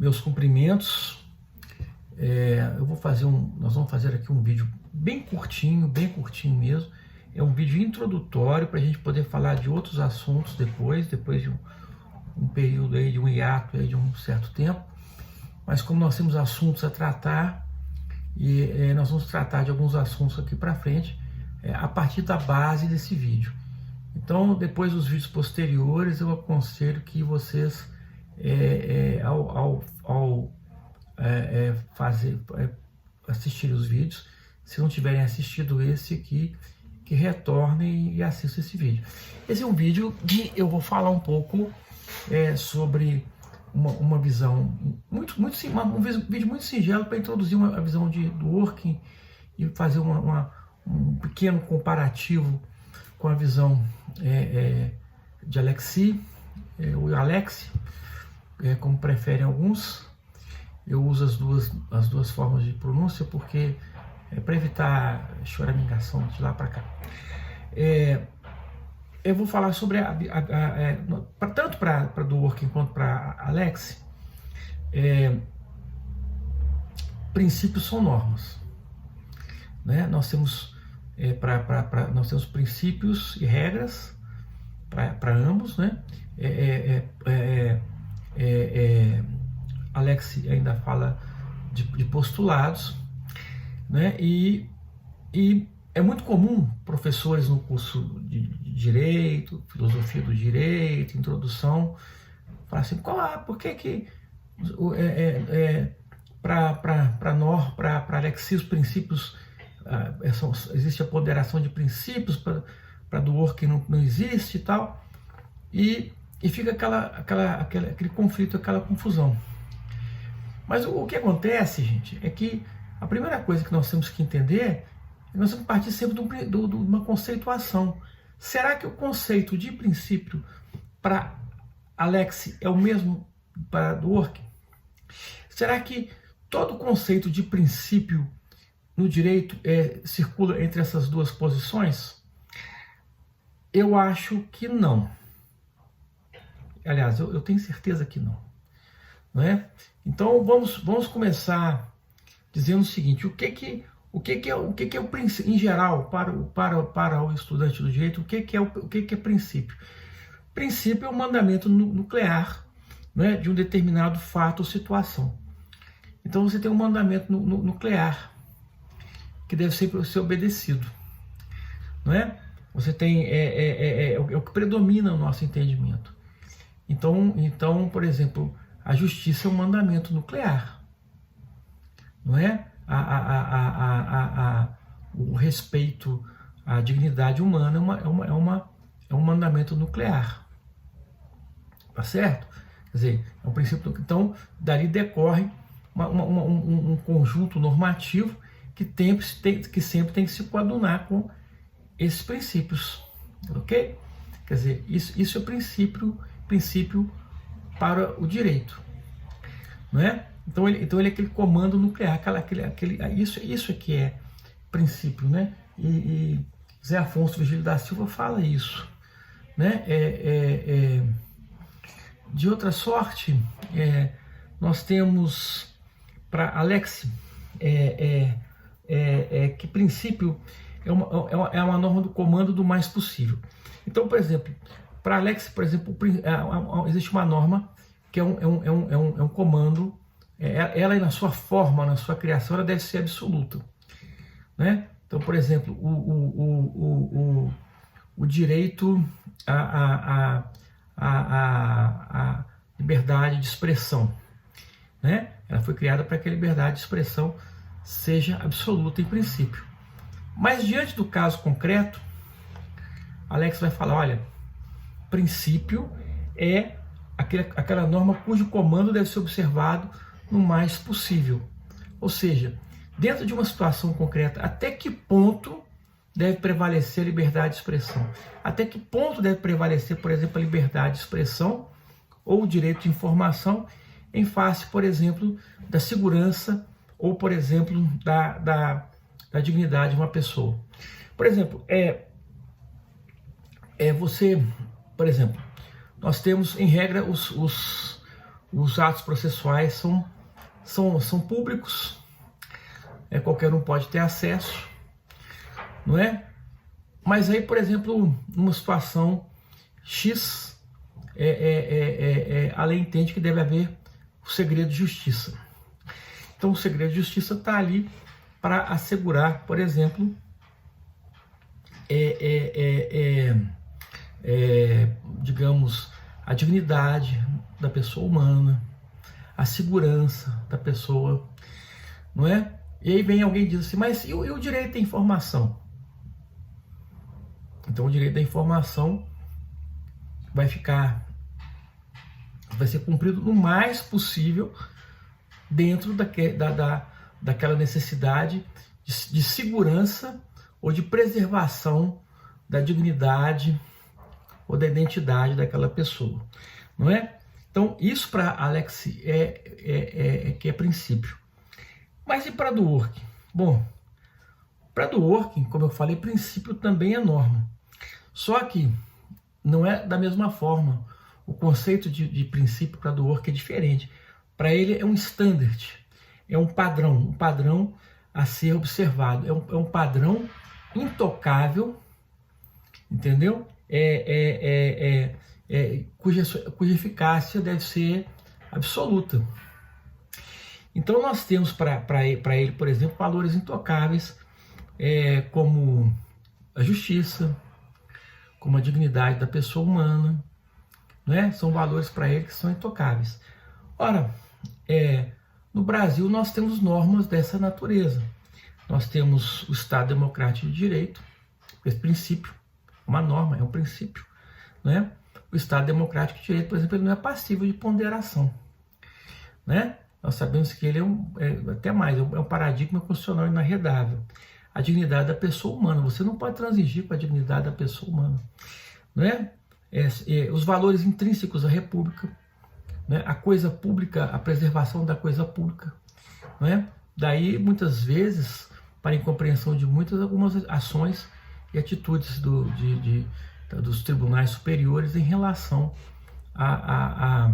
Meus cumprimentos. Nós vamos fazer aqui um vídeo bem curtinho mesmo. É um vídeo introdutório para a gente poder falar de outros assuntos depois de um período aí, de um hiato aí de um certo tempo. Mas como nós temos assuntos a tratar, nós vamos tratar de alguns assuntos aqui para frente, a partir da base desse vídeo. Então, depois dos vídeos posteriores, eu aconselho que vocês, assistirem os vídeos, se não tiverem assistido esse aqui, que retornem e assistam esse vídeo. Esse é um vídeo que eu vou falar um pouco sobre uma visão um vídeo muito singelo para introduzir a visão do working e fazer um pequeno comparativo com a visão de Alexis, ou Alex, como preferem alguns. Eu uso as duas formas de pronúncia porque para evitar choramingação de lá para cá. Eu vou falar sobre tanto para do working quanto para Alex. Princípios são normas, né? Nós temos nós temos princípios e regras para ambos, né? Alex ainda fala de postulados, né? E é muito comum professores no curso de Direito, Filosofia do Direito, Introdução, falar assim, por que para Alexis os princípios, existe a ponderação de princípios, para do working não existe e tal, e fica aquele conflito, aquela confusão. Mas o que acontece, gente, é que a primeira coisa que nós temos que entender é que nós temos que partir sempre de uma conceituação. Será que o conceito de princípio para Alex é o mesmo para do working? Será que todo conceito de princípio no direito circula entre essas duas posições? Eu acho que não. Aliás, eu tenho certeza que não. Não é? Então vamos começar dizendo o seguinte: o que é o princípio em geral para o estudante do direito? O que é princípio? Princípio é um mandamento nuclear, né, de um determinado fato ou situação. Então você tem um mandamento nuclear que deve ser obedecido, não é? Você tem é o que predomina no nosso entendimento. Então, por exemplo, a justiça é um mandamento nuclear, não é? O respeito à dignidade humana é um mandamento nuclear, tá certo? Quer dizer, é um princípio. Então, dali decorre um conjunto normativo que sempre tem que se coadunar com esses princípios, ok? Quer dizer, isso é princípio para o direito, não é? Então ele é aquele comando nuclear, isso é que é princípio, né? E Zé Afonso Virgílio da Silva fala isso, né? De outra sorte, nós temos para Alex que princípio é uma norma do comando do mais possível. Então, por exemplo, para Alex, por exemplo, existe uma norma que é um comando. Ela, na sua forma, na sua criação, ela deve ser absoluta, né? Então, por exemplo, o direito à liberdade de expressão, né? Ela foi criada para que a liberdade de expressão seja absoluta em princípio. Mas diante do caso concreto, Alex vai falar, olha, princípio é aquela norma cujo comando deve ser observado no mais possível. Ou seja, dentro de uma situação concreta, até que ponto deve prevalecer a liberdade de expressão? Até que ponto deve prevalecer, por exemplo, a liberdade de expressão ou o direito de informação em face, por exemplo, da segurança ou, por exemplo, da dignidade de uma pessoa? Por exemplo, nós temos, em regra, os atos processuais são públicos, qualquer um pode ter acesso, não é? Mas aí, por exemplo, numa situação X, a lei entende que deve haver o segredo de justiça. Então, o segredo de justiça está ali para assegurar, por exemplo, digamos, a dignidade da pessoa humana, a segurança da pessoa, não é? E aí vem alguém e diz assim, mas e o direito à informação? Então o direito à informação vai ser cumprido o mais possível dentro daquela necessidade de segurança ou de preservação da dignidade ou da identidade daquela pessoa, não é? Então, isso para Alex que é princípio. Mas e para Dworkin? Bom, para Dworkin, como eu falei, princípio também é norma. Só que não é da mesma forma. O conceito de princípio para Dworkin é diferente. Para ele é um standard, é um padrão a ser observado, é um padrão intocável, entendeu? Cuja eficácia deve ser absoluta. Então nós temos para ele, por exemplo, valores intocáveis, como a justiça, como a dignidade da pessoa humana, né? São valores para ele que são intocáveis. Ora, no Brasil nós temos normas dessa natureza. Nós temos o Estado Democrático de Direito, esse princípio, uma norma, é um princípio, né? O Estado Democrático de Direito, por exemplo, ele não é passível de ponderação, né? Nós sabemos que ele até mais, é um paradigma constitucional inarredável. A dignidade da pessoa humana, você não pode transigir com a dignidade da pessoa humana, né? Os valores intrínsecos da República, né? A coisa pública, a preservação da coisa pública, né? Daí, muitas vezes, para incompreensão de algumas ações e atitudes dos tribunais superiores em relação a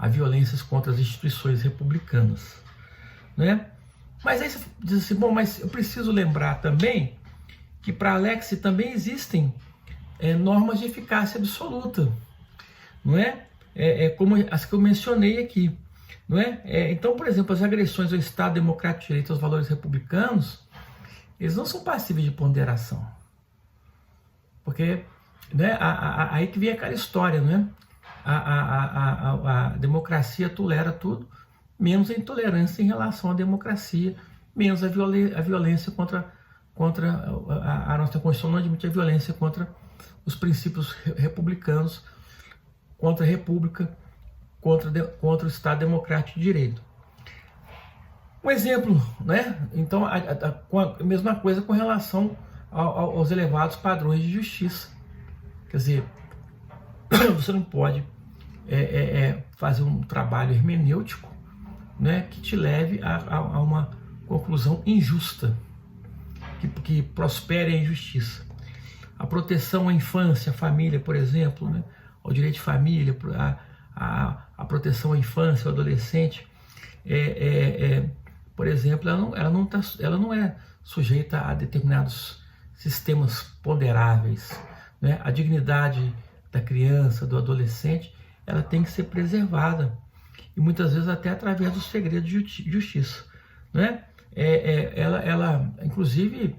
violências contra as instituições republicanas, né? Mas aí você diz assim, bom, mas eu preciso lembrar também que para Alex também existem normas de eficácia absoluta, não é? Como as que eu mencionei aqui, não é? Então, por exemplo, as agressões ao Estado Democrático de Direito, aos valores republicanos, eles não são passíveis de ponderação, porque, né, aí que vem aquela história, né? A democracia tolera tudo, menos a intolerância em relação à democracia, menos a violência contra a nossa Constituição não admite a violência contra os princípios republicanos, contra a República, contra o Estado Democrático de Direito. Um exemplo, né? Então, a mesma coisa com relação aos elevados padrões de justiça. Quer dizer, você não pode fazer um trabalho hermenêutico, né, que te leve a uma conclusão injusta, que prospere a injustiça. A proteção à infância, à família, por exemplo, né, ao direito de família, a proteção à infância, ao adolescente, por exemplo, ela não é sujeita a determinados sistemas ponderáveis, né? A dignidade da criança, do adolescente, ela tem que ser preservada, e muitas vezes até através do segredo de justiça, né? Ela inclusive,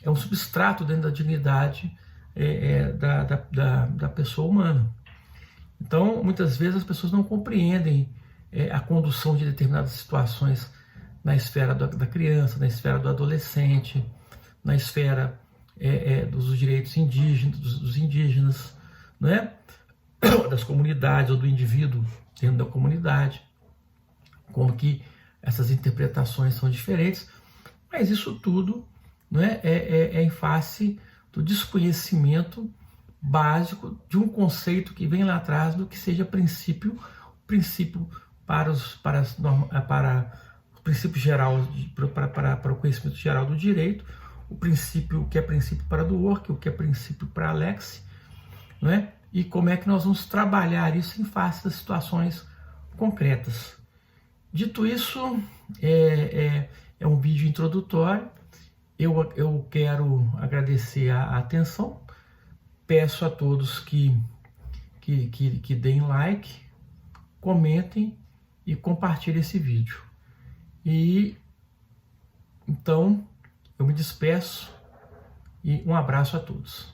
é um substrato dentro da dignidade da pessoa humana. Então, muitas vezes as pessoas não compreendem a condução de determinadas situações na esfera da criança, na esfera do adolescente, na esfera dos direitos indígenas, dos indígenas, né? Das comunidades ou do indivíduo dentro da comunidade, como que essas interpretações são diferentes, mas isso tudo, né, em face do desconhecimento básico de um conceito que vem lá atrás do que seja princípio para o princípio geral, para o conhecimento geral do direito, o princípio que é princípio para Dworkin, o que é princípio para Alex, não é? e como é que nós vamos trabalhar isso em face das situações concretas. Dito isso, é um vídeo introdutório. Eu quero agradecer a atenção. Peço a todos que deem like, comentem e compartilhem esse vídeo. E então eu me despeço e um abraço a todos.